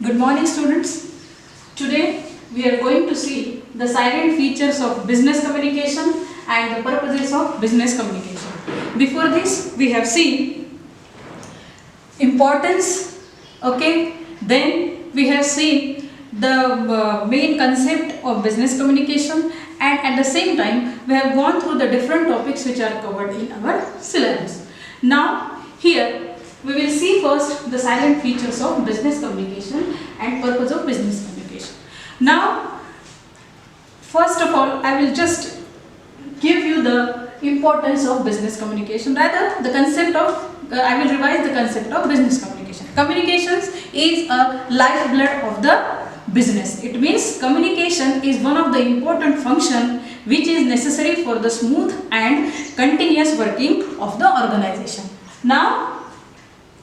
Good morning, students. Today we are going to see the silent features of business communication and the purposes of business communication. Before this, we have seen importance, okay? Then we have seen the main concept of business communication, and at the same time we have gone through the different topics which are covered in our syllabus. Now here we will see first the silent features of business communication and purpose of business communication. Now, first of all, I will just give you the importance of business communication. Rather, the concept of, I will revise the concept of business communication. Communications is a lifeblood of the business. It means communication is one of the important function which is necessary for the smooth and continuous working of the organization. Now,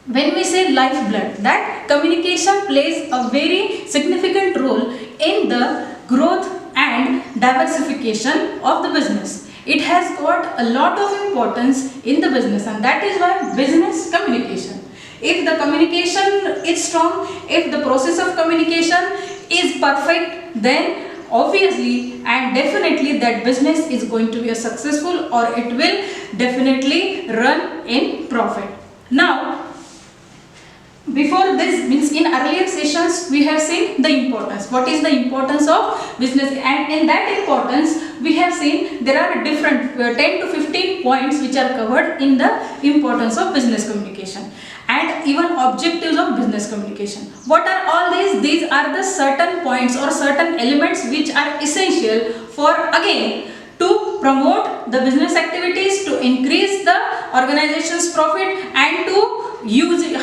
when we say lifeblood, that communication plays a very significant role in the growth and diversification of the business. It has got a lot of importance in the business, and that is why business communication. If the communication is strong, if the process of communication is perfect, then obviously and definitely that business is going to be a successful, or it will definitely run in profit. Now, before this, means in earlier sessions we have seen the importance. What is the importance of business? And in that importance we have seen there are different 10 to 15 points which are covered in the importance of business communication and even objectives of business communication. What are all these? These are the certain points or certain elements which are essential for, again, to promote the business activities, to increase the organization's profit, and to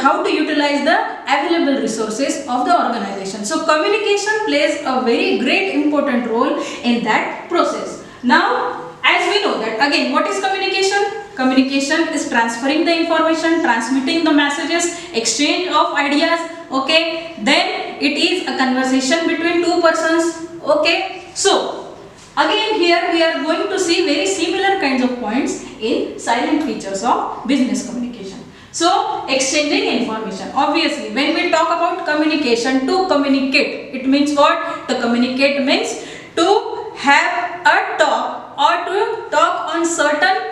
how to utilize the available resources of the organization. So communication plays a very great important role in that process. Now, as we know that, again, what is communication? Communication is transferring the information, transmitting the messages, exchange of ideas, okay? Then it is a conversation between two persons, okay? So again, here we are going to see very similar kinds of points in silent features of business communication. So, exchanging information. Obviously, when we talk about communication, to communicate, it means what? To communicate means to have a talk or to talk on certain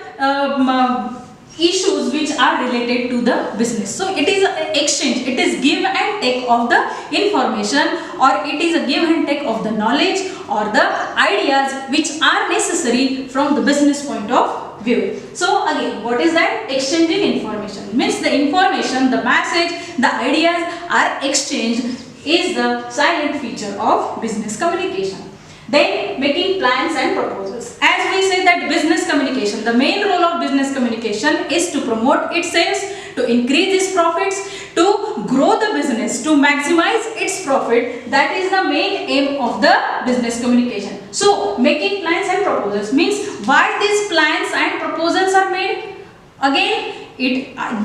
issues which are related to the business. So, it is an exchange, it is give and take of the information, or it is a give and take of the knowledge or the ideas which are necessary from the business point of view. So again, what is that? Exchanging information means the information, the message, the ideas are exchanged is the silent feature of business communication. Then making plans and proposals. As we say that business communication, the main role of business communication is to promote its sales, to increase its profits, to grow the business, to maximize its profit. That is the main aim of the business communication. So making plans and proposals means why these plans and proposals are made. Again,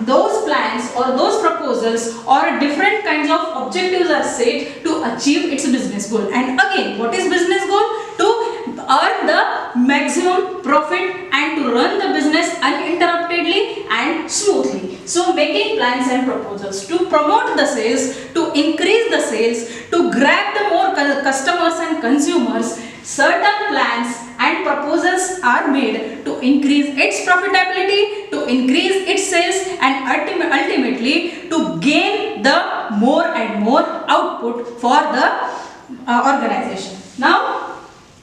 those plans or those proposals or different kinds of objectives are set to achieve its business goal. And again, what is business goal? To earn the maximum profit and to run the business uninterruptedly and smoothly. So making plans and proposals to promote the sales, to increase the sales, to grab the more customers and consumers. Certain plans and proposals are made to increase its profitability, to increase its sales, and ultimately to gain the more and more output for the organization. Now,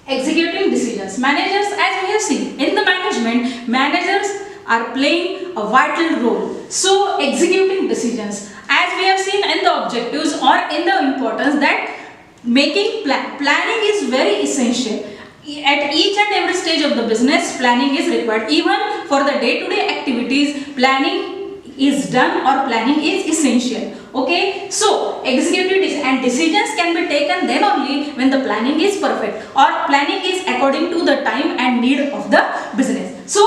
executing decisions. Managers, as we have seen in the management, managers are playing a vital role. So executing decisions, as we have seen in the objectives or in the importance, that making planning is very essential. At each and every stage of the business, planning is required. Even for the day-to-day activities, planning is done or planning is essential. Okay, so executive and decisions can be taken then only when the planning is perfect or planning is according to the time and need of the business. So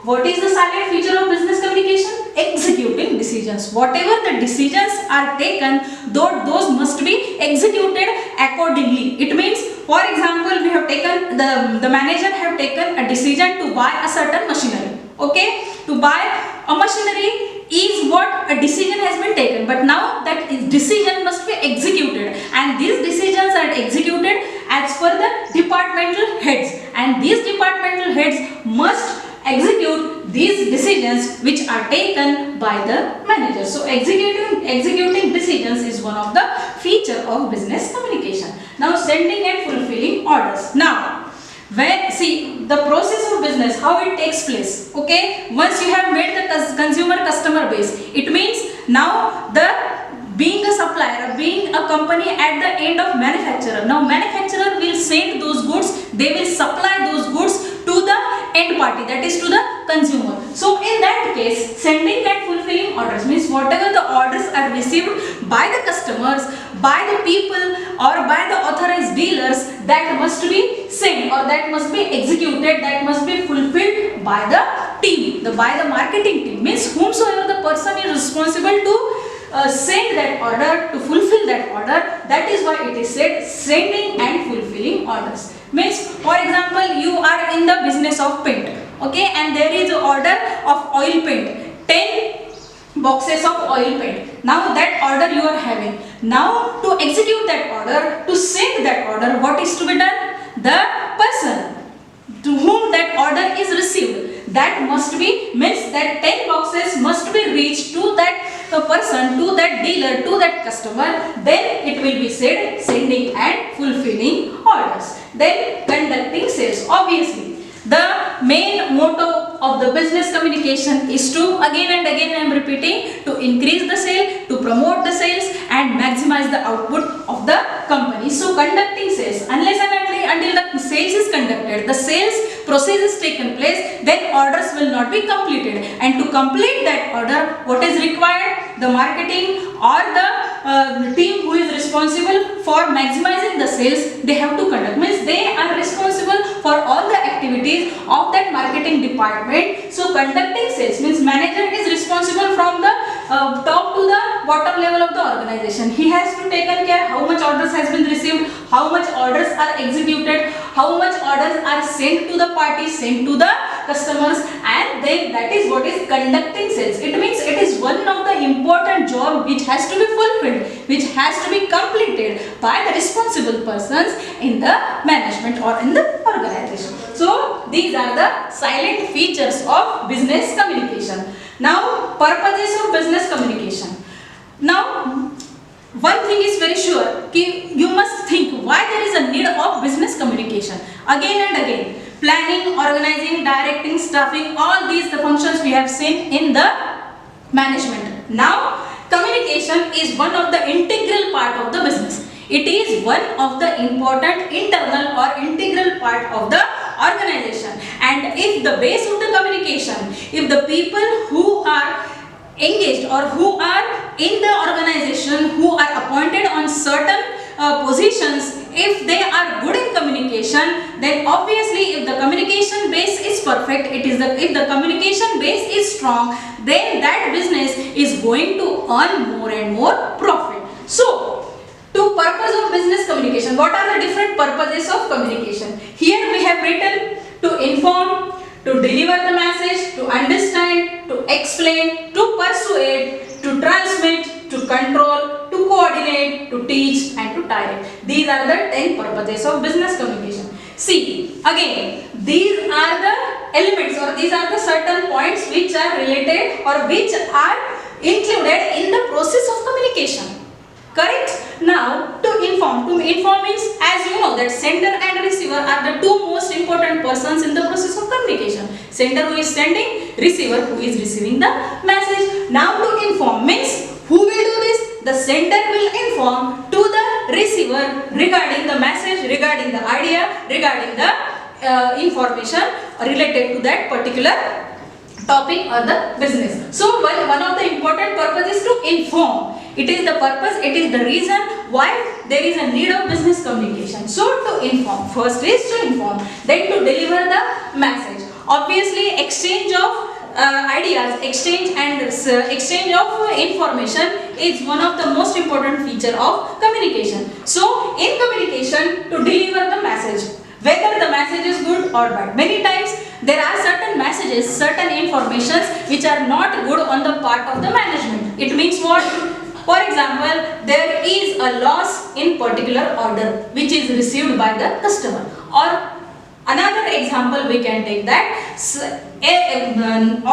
what is the silent feature of business communication? Executing decisions. Whatever the decisions are taken, those must be executed accordingly. It means, for example, we have taken the manager have taken a decision to buy a certain machinery. Okay, to buy a machinery is what a decision has been taken, but now that decision must be executed, these decisions are executed as per the departmental heads, and these departmental heads must execute these decisions which are taken by the manager. So executing decisions is one of the feature of business communication. Now sending and fulfilling orders. Now when see the process of business, how it takes place. Okay, once you have made the consumer customer base, it means now the being a supplier, being a company at the end of manufacturer. Now manufacturer will send those goods, they will supply those goods to the end party, that is to the consumer. So in that case, sending and fulfilling orders means whatever the orders are received by the customers, by the people or by the authorized dealers, that must be sent or that must be executed, that must be fulfilled by the team, by the marketing team, means whomsoever the person is responsible to send that order, to fulfill that order. That is why it is said sending and fulfilling orders. Means for example, you are in the business of paint, okay, and there is an order of oil paint, 10 boxes of oil paint. Now that order you are having. Now to execute that order, to send that order, what is to be done? The person to whom that order is received, that must be, means that 10 boxes must be reached to that person, to that dealer, to that customer. Then it will be said sending and fulfilling orders. Then conducting sales. Obviously the main motto of the business communication is to, again and again I am repeating, to increase the sale, to promote the sales and maximize the output of the company. So conducting sales, unless and until the sales is conducted, the sales process is taken place, then orders will not be completed. And to complete that order, what is required? The marketing or the team who is responsible for maximizing the sales, they have to conduct, means they are responsible for all the activities of that marketing department. So conducting sales means manager is responsible from the top to the bottom level of the organization. He has to take care how much orders has been received, how much orders are executed, how much orders are sent to the parties, sent to the customers, and then that is what is conducting sales. It means it is one of the important job which has to be fulfilled, which has to be completed by the responsible persons in the management or in the organization. So these are the silent features of business communication. Now purposes of business communication. Now one thing is very sure, you must think why there is a need of business communication. Again and again, planning, organizing, directing, staffing, all these the functions we have seen in the management. Now communication is one of the integral part of the business. It is one of the important internal or integral part of the organization. And if the base of the communication, if the people who are engaged or who are in the organization, who are appointed on certain positions, if they are good in communication, then obviously if the communication base is perfect, if the communication base is strong, then that business is going to earn more and more profit. So to purpose of business communication, what are the different purposes of communication? Here we have written to inform, to deliver the message, to understand, to explain, to persuade, to transmit, to control, to coordinate, to teach and to direct. These are the 10 purposes of business communication. See, again, these are the elements or these are the certain points which are related or which are included in the process of communication. Correct? Now, to inform means, as you know, that sender and receiver are the two most important persons in the process of communication. Sender who is sending, receiver who is receiving the message. Now to inform means, who will do this? The sender will inform to the receiver regarding the message, regarding the idea, regarding the information related to that particular topic or the business. So one of the important purpose is to inform. It is the purpose, it is the reason why there is a need of business communication. So to inform, first is to inform, then to deliver the message. Obviously exchange of ideas, exchange of information is one of the most important feature of communication. So in communication, to deliver the message, whether the message is good or bad. Many times there are certain messages, certain informations which are not good on the part of the management. It means what? For example, there is a loss in particular order which is received by the customer, or another example we can take that certain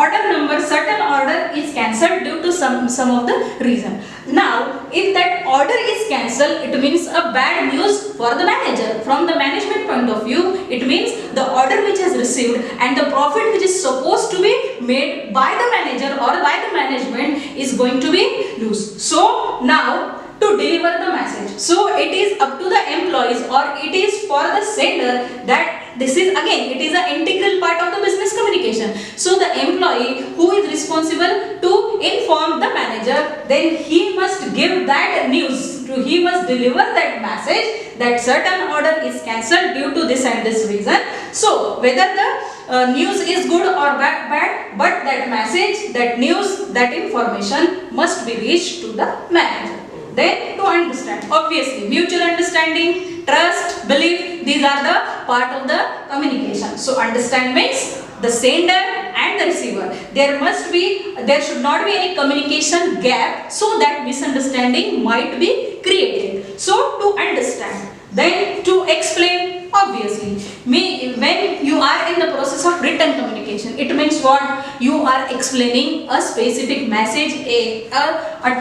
order is cancelled due to some of the reason. Now, if that order is cancelled, it means a bad news for the manager. From the management point of view, it means the order which has received and the profit which is supposed to be made by the manager or by the management is going to be loose. So now, to deliver the message, so it is up to the employees, or it is for the sender, that this is again, it is an integral part of the business communication. So the employee who is responsible to inform the manager, then he must give that news, he must deliver that message that certain order is cancelled due to this and this reason. So whether the news is good or bad, but that message, that news, that information must be reached to the manager. Then to understand, obviously mutual understanding, trust, belief, these are the part of the communication. So understand means the sender and the receiver. There should not be any communication gap so that misunderstanding might be created. So to understand, then to explain, obviously, when you are in the process of written communication, it means what? You are explaining a specific message, a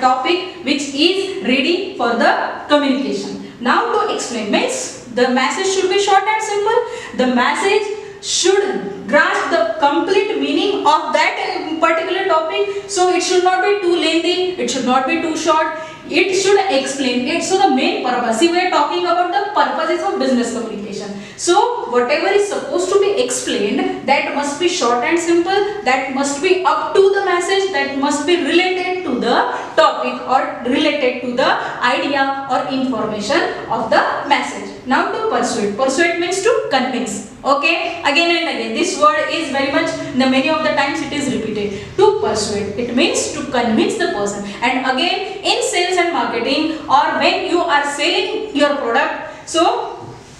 topic which is ready for the communication. Now to explain means the message should be short and simple. The message should grasp the complete meaning of that particular topic. So it should not be too lengthy, it should not be too short. It should explain it. So the main purpose, see, we are talking about the purposes of business communication. So whatever is supposed to be explained, that must be short and simple, that must be up to the message, that must be related to the topic or related to the idea or information of the message. Now to persuade. Persuade means to convince. Okay, again and again, this word is very much, many of the times it is repeated. To persuade, it means to convince the person. And again, in sales and marketing, or when you are selling your product, so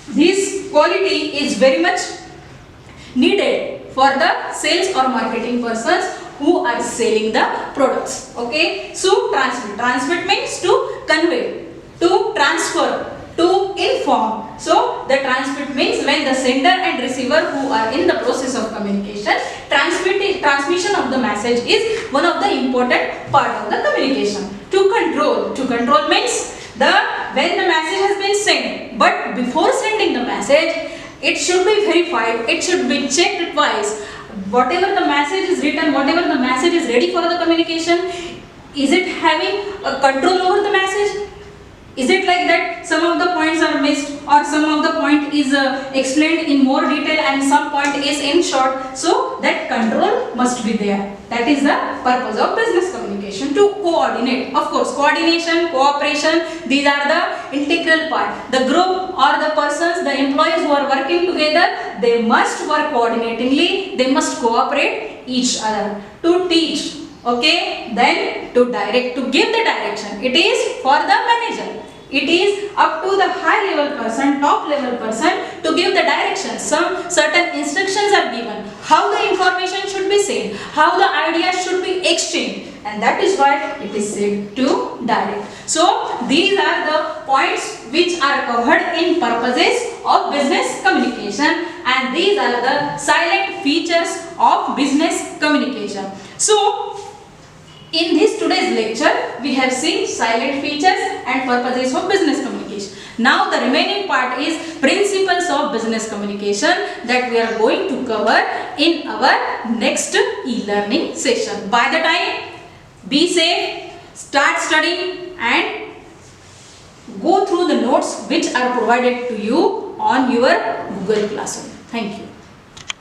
this quality is very much needed for the sales or marketing persons who are selling the products. Okay, so transmit means to convey, to transfer, to inform. So the transmit means when the sender and receiver who are in the process of communication, transmission of the message is one of the important part of the communication. To control means when the message has been sent, but before sending the message, it should be verified, it should be checked twice. Whatever the message is written, whatever the message is ready for the communication, is it having a control over the message? Is it like that some of the points are missed, or some of the point is explained in more detail and some point is in short? So that control must be there. That is the purpose of business communication, to coordinate. Of course, coordination, cooperation, these are the integral part. The group or the persons, the employees who are working together, they must work coordinatingly, they must cooperate each other. To teach, okay, then to direct, to give the direction, it is for the manager. It is up to the high level person, top level person to give the direction. Some certain instructions are given, how the information should be sent, how the ideas should be exchanged, and that is why it is said to direct. So these are the points which are covered in purposes of business communication, and these are the silent features of business communication. So in this today's lecture, we have seen silent features and purposes of business communication. Now the remaining part is principles of business communication that we are going to cover in our next e-learning session. By the time, be safe, start studying and go through the notes which are provided to you on your Google Classroom. Thank you.